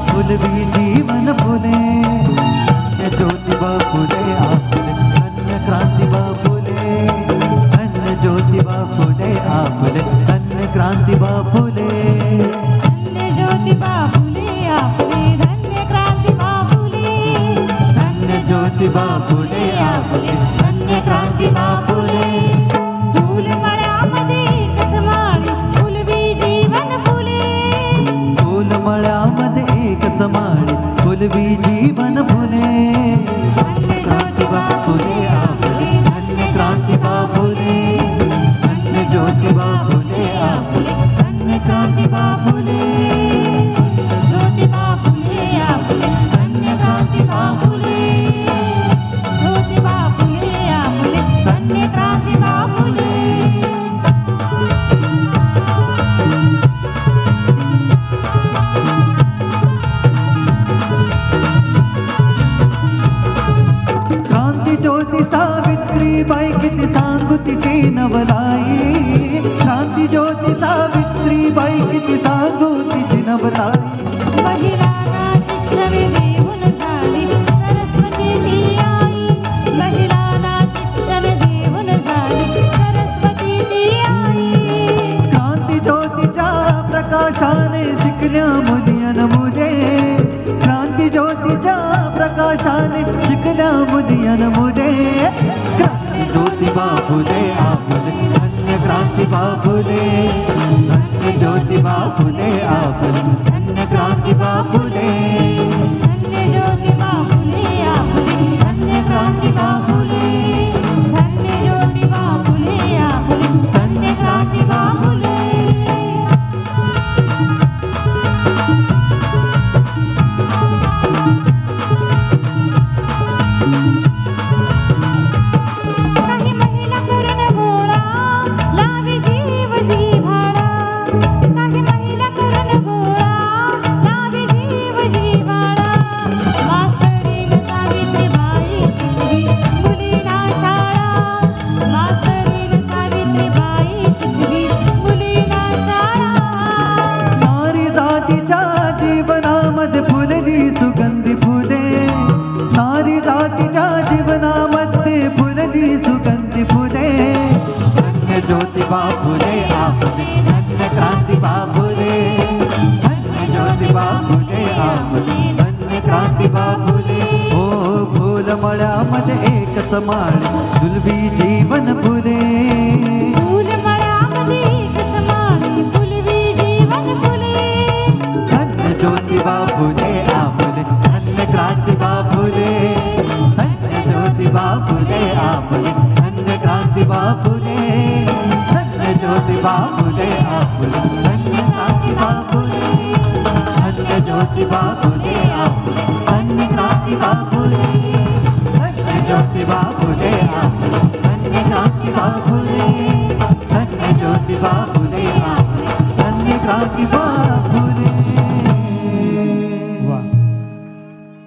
फुलवी जीवन फुले अन्य ज्योतिबा फुले आपले अन्य क्रांतिबा फुले अन्य ज्योतिबा फुले आपले अन्य क्रांतिबा फुले अन्य ज्योतिबा फुले आपले धन्य क्रांतिबा फुले अन्य ज्योतिबा फुले आपले अन्य क्रांतिबा फुले फुलमळ्यामध्ये एकच माळी फुलवी जीवन फुले फुलमळ्यामध्ये एकच माळी फुलवी जीवन फुले अन्य क्रांतिबा फुले आपले अन्य क्रांतिबा फुले अन्य ज्योतिबा फुले आपले अन्य क्रांतिबा फुले ज्योतिबा फुले आपले अन्य क्रांतिबा फुले ज्योतिबा फुले आपले धन्य क्रांतिबा फुले क्रांती ज्योती सावित्रीबाई किती सांगू तिची नवलाई क्रांती ज्योती सावित्रीबाई किती सांगू तिची नवलाई महिलांना शिक्षण देऊन झाली सरस्वती ती आई महिलांना शिक्षण देऊन झाली सरस्वती ती आई क्रांती ज्योतीच्या प्रकाशाने शिकल्या मुली अन मुले क्रांती ज्योतीच्या प्रकाशाने शिकल्या मुली अन मुले क्रांती ज्योतिबा फुले आपले अन्य क्रांतिबा फुले अन्य ज्योतिबा फुले आपले अन्य क्रांतिबा फुले धन्य ज्योतिबा फुले आपले अन्य क्रांतिबा फुले धन्य ज्योतिबा फुले आपले धन्य क्रांतिबा फुले काही महिला करण गोळा लावी जीव जीवाला काही महिला करण गोळा लावी जीव जीवाला मास्तरीन सावित्रीबाई शिकवी मुलींना शाळा मास्तरीन सावित्रीबाई शिकवी मुलींना शाळा नारी जातीच्या जीवनामध्ये फुलली सुगंधी फुले नारी जातीच्या जीवनामध्ये फुलली सुगंधी फुले अन्य ज्योतिबा फुले आपले अन्य क्रांतिबा फुले अन्य ज्योतिबा फुले आपले अन्य क्रांतिबा फुले हो फुलमळ्यामध्ये एकच माळ फुलवी जीवन फुले फुलमळ्यामध्ये एकच माळी फुलवी जीवन फुले अन्य ज्योतिबा फुले आपले अन्य क्रांतिबा फुले अन्य ज्योतिबा फुले आपले अन्य क्रांतिबा फुले अन्य ज्योतिबा फुले आपले अन्य क्रांतिबा फुले अन्य ज्योतिबा फुले आपले अन्य क्रांतिबा फुले अन्य ज्योतिबा फुले आपले अन्य क्रांतिबा फुले अन्य ज्योतिबा फुले आपले अन्य क्रांतिबा फुले